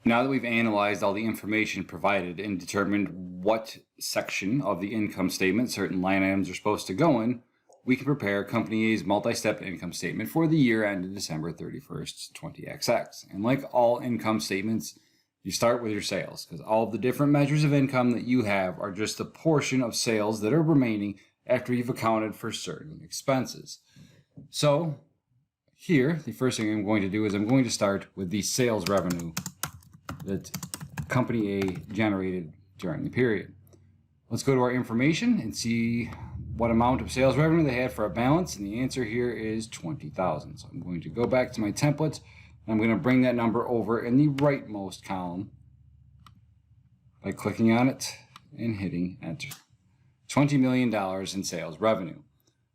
Now that we've analyzed all the information provided and determined what section of the income statement certain line items are supposed to go in, we can prepare Company A's multi-step income statement for the year ended December 31st, 20XX. And like all income statements, you start with your sales, because all of the different measures of income that you have are just a portion of sales that are remaining after you've accounted for certain expenses. So here, the first thing I'm going to do is I'm going to start with the sales revenue that Company A generated during the period. Let's go to our information and see what amount of sales revenue they had for a balance, and the answer here is $20,000. So I'm going to go back to my template, and I'm going to bring that number over in the rightmost column by clicking on it and hitting enter. $20 million in sales revenue.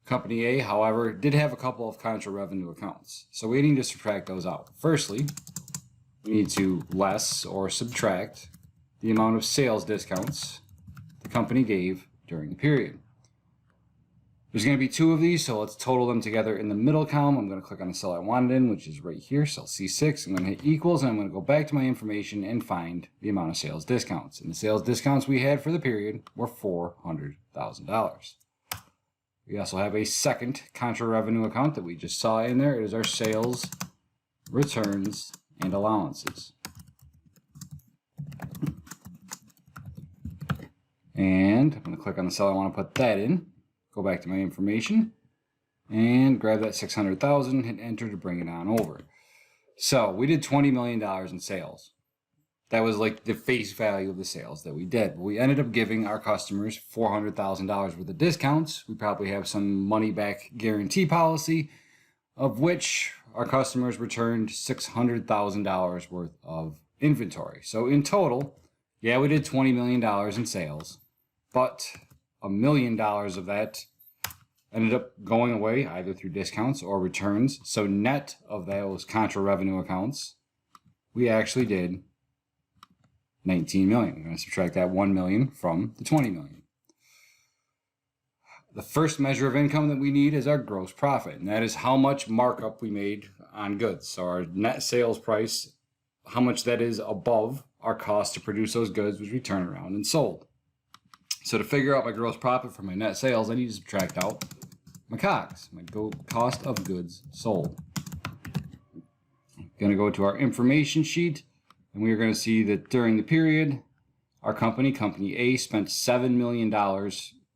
Company A, however, did have a couple of contra revenue accounts, so we need to subtract those out. Firstly, we need to less or subtract the amount of sales discounts the company gave during the period. There's going to be two of these, so let's total them together in the middle column. I'm going to click on the cell I want it in, which is right here, cell C6. I'm going to hit equals, and I'm going to go back to my information and find the amount of sales discounts. And the sales discounts we had for the period were $400,000. We also have a second contra revenue account that we just saw in there. It is our sales, returns, and allowances. And I'm going to click on the cell I want to put that in, go back to my information, and grab that 600,000, hit enter to bring it on over. So we did $20 million in sales. That was like the face value of the sales that we did. We ended up giving our customers $400,000 worth of discounts. We probably have some money back guarantee policy, of which our customers returned $600,000 worth of inventory. So in total, yeah, we did $20 million in sales, but $1 million of that ended up going away either through discounts or returns. So net of those contra revenue accounts, we actually did $19 million. I'm going to subtract that $1 million from the $20 million. The first measure of income that we need is our gross profit, and that is how much markup we made on goods. So our net sales price, how much that is above our cost to produce those goods, which we turn around and sold. So to figure out my gross profit from my net sales, I need to subtract out my COGS, my cost of goods sold. I'm going to go to our information sheet, and we are going to see that during the period, our company A, spent $7 million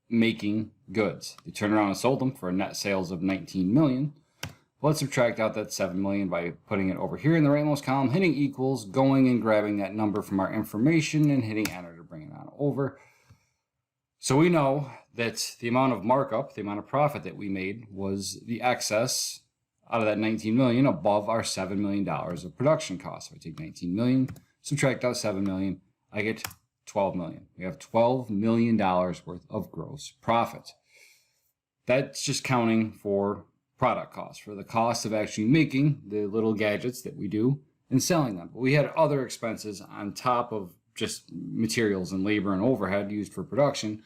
making goods. They turned around and sold them for a net sales of $19 million. Let's subtract out that $7 million by putting it over here in the rightmost column, hitting equals, going and grabbing that number from our information and hitting enter to bring it on over. So we know that the amount of markup, the amount of profit that we made was the excess out of that $19 million above our $7 million of production costs. So I take $19 million, subtract out $7 million, I get $12 million. We have $12 million worth of gross profit. That's just counting for product costs, for the cost of actually making the little gadgets that we do and selling them. But we had other expenses on top of just materials and labor and overhead used for production,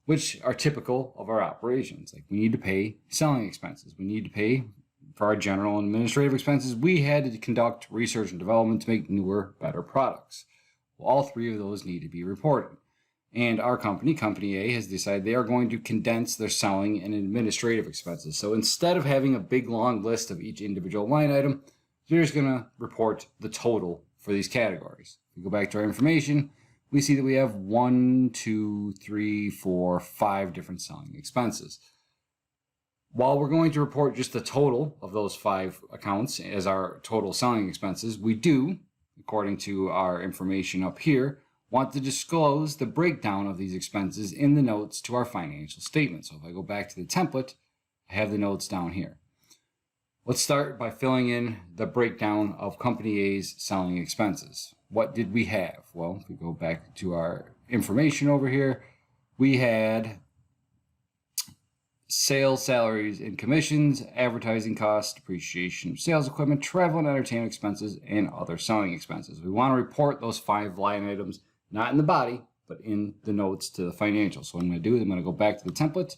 which are typical of our operations. Like we need to pay selling expenses. We need to pay for our general and administrative expenses. We had to conduct research and development to make newer, better products. Well, all three of those need to be reported. And our company A, has decided they are going to condense their selling and administrative expenses. So instead of having a big long list of each individual line item, they're just going to report the total for these categories. If we go back to our information, we see that we have 1, 2, 3, 4, 5 different selling expenses. While we're going to report just the total of those 5 accounts as our total selling expenses, we do, according to our information up here, want to disclose the breakdown of these expenses in the notes to our financial statement. So if I go back to the template, I have the notes down here. Let's start by filling in the breakdown of Company A's selling expenses. What did we have? Well, if we go back to our information over here, we had sales, salaries, and commissions, advertising costs, depreciation of sales equipment, travel and entertainment expenses, and other selling expenses. We want to report those 5 line items, not in the body, but in the notes to the financials. So what I'm going to do is I'm going to go back to the template.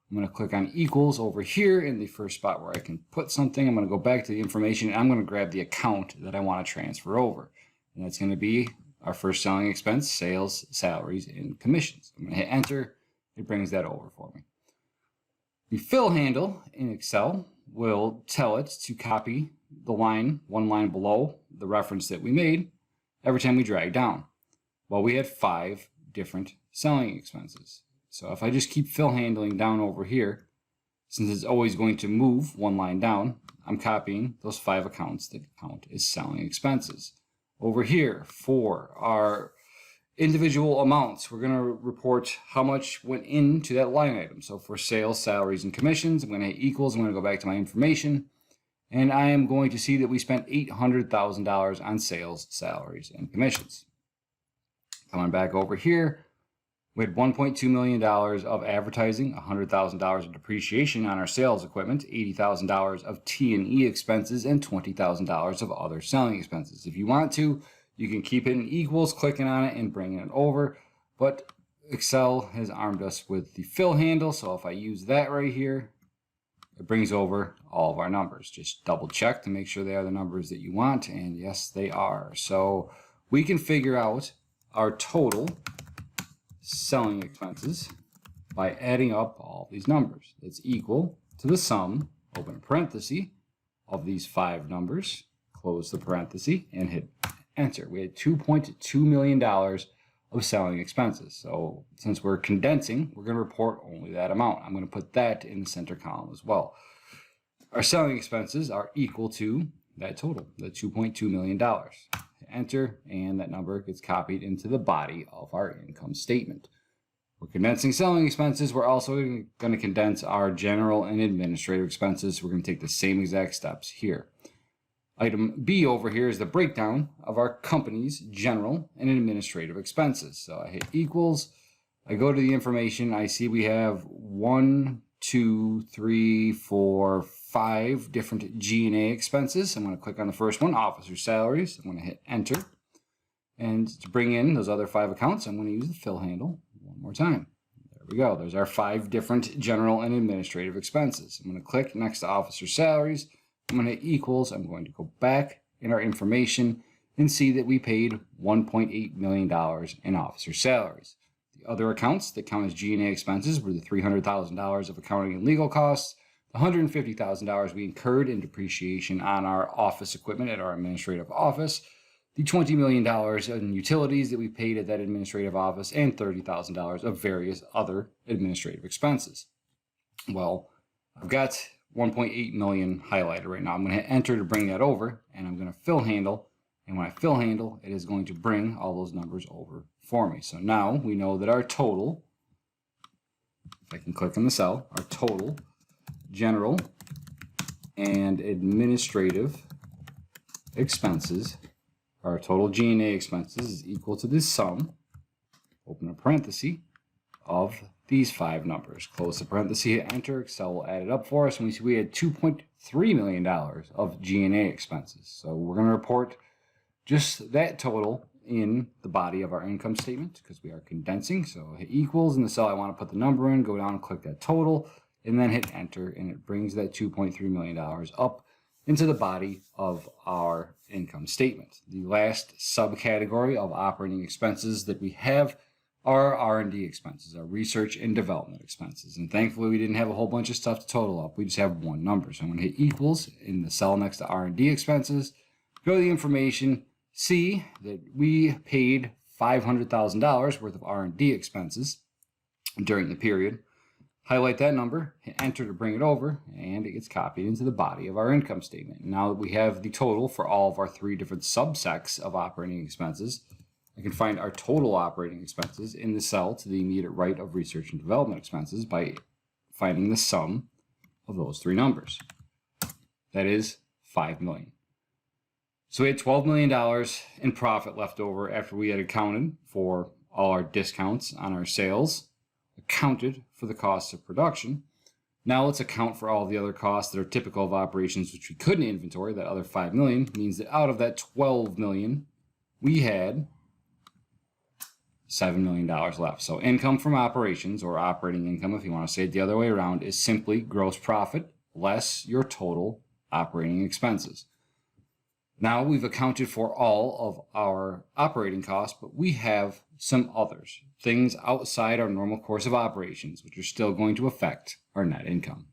I'm going to click on equals over here in the first spot where I can put something. I'm going to go back to the information, and I'm going to grab the account that I want to transfer over. And that's going to be our first selling expense, sales, salaries, and commissions. I'm going to hit enter. It brings that over for me. The fill handle in Excel will tell it to copy the line, one line below the reference that we made every time we drag down. Well, we had 5 different selling expenses. So if I just keep fill handling down over here, since it's always going to move one line down, I'm copying those 5 accounts that count as selling expenses. Over here, for our individual amounts, we're going to report how much went into that line item. So for sales, salaries, and commissions, I'm going to hit equals. I'm going to go back to my information, and I am going to see that we spent $800,000 on sales, salaries, and commissions. Coming back over here, we had $1.2 million of advertising, $100,000 of depreciation on our sales equipment, $80,000 of T&E expenses, and $20,000 of other selling expenses. If you want to, you can keep it in equals, clicking on it and bringing it over, but Excel has armed us with the fill handle, so if I use that right here, it brings over all of our numbers. Just double check to make sure they are the numbers that you want, and yes, they are. So we can figure out our total selling expenses by adding up all these numbers. It's equal to the sum, open a parenthesis, of these 5 numbers, close the parenthesis, and hit enter. We had $2.2 million of selling expenses. So since we're condensing, we're going to report only that amount. I'm going to put that in the center column as well. Our selling expenses are equal to that total, the $2.2 million. Enter, and that number gets copied into the body of our income statement. We're condensing selling expenses. We're also going to condense our general and administrative expenses. We're going to take the same exact steps here. Item B over here is the breakdown of our company's general and administrative expenses. So I hit equals. I go to the information. I see we have 1, 2, 3, 4, 5 different G&A expenses. I'm going to click on the first one, officer salaries. I'm going to hit enter. And to bring in those other 5 accounts, I'm going to use the fill handle one more time. There we go. There's our 5 different general and administrative expenses. I'm going to click next to officer salaries. I'm going to hit equals. I'm going to go back in our information and see that we paid $1.8 million in officer salaries. The other accounts that count as G&A expenses were the $300,000 of accounting and legal costs, the $150,000 we incurred in depreciation on our office equipment at our administrative office, the $20 million in utilities that we paid at that administrative office, and $30,000 of various other administrative expenses. Well, I've got 1.8 million highlighted right now. I'm going to hit enter to bring that over, and I'm going to fill handle. And when I fill handle, it is going to bring all those numbers over for me. So now we know that our total, if I can click on the cell, our total general and administrative expenses, our total G&A expenses is equal to this sum, open a parenthesis, of these 5 numbers. Close the parenthesis, hit enter. Excel will add it up for us, and we see we had $2.3 million of G&A expenses. So we're going to report just that total in the body of our income statement because we are condensing. So hit equals in the cell I want to put the number in, go down and click that total, and then hit enter, and it brings that $2.3 million up into the body of our income statement. The last subcategory of operating expenses that we have are R&D expenses, our research and development expenses. And thankfully, we didn't have a whole bunch of stuff to total up. We just have one number. So I'm going to hit equals in the cell next to R&D expenses, go to the information, see that we paid $500,000 worth of R&D expenses during the period. Highlight that number, hit enter to bring it over, and it gets copied into the body of our income statement. Now that we have the total for all of our 3 different subsects of operating expenses, I can find our total operating expenses in the cell to the immediate right of research and development expenses by finding the sum of those 3 numbers. That is $5 million. So we had $12 million in profit left over after we had accounted for all our discounts on our sales, accounted for the costs of production. Now let's account for all the other costs that are typical of operations which we couldn't inventory. That other $5 million means that out of that $12 million, we had $7 million left. So income from operations, or operating income if you want to say it the other way around, is simply gross profit less your total operating expenses. Now we've accounted for all of our operating costs, but we have some others, things outside our normal course of operations, which are still going to affect our net income.